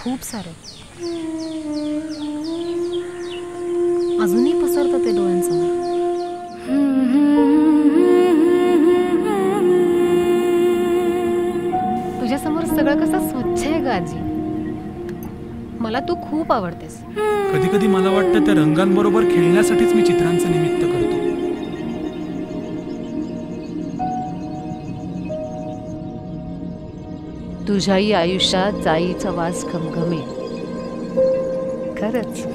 खूप सारे अजूनही पसरतं ते डोळ्यांसमोर. तुझ्यासमोर सगळं कसं स्वच्छ आहे ग आजी. मला तू खूप आवडतेस. कधी कधी मला वाटतं त्या रंगांबरोबर खेळण्यासाठीच मी चित्रांचं निमित्त करतो. तुझ्याही आयुष्यात जाईचा वास घमघमे. खरंच.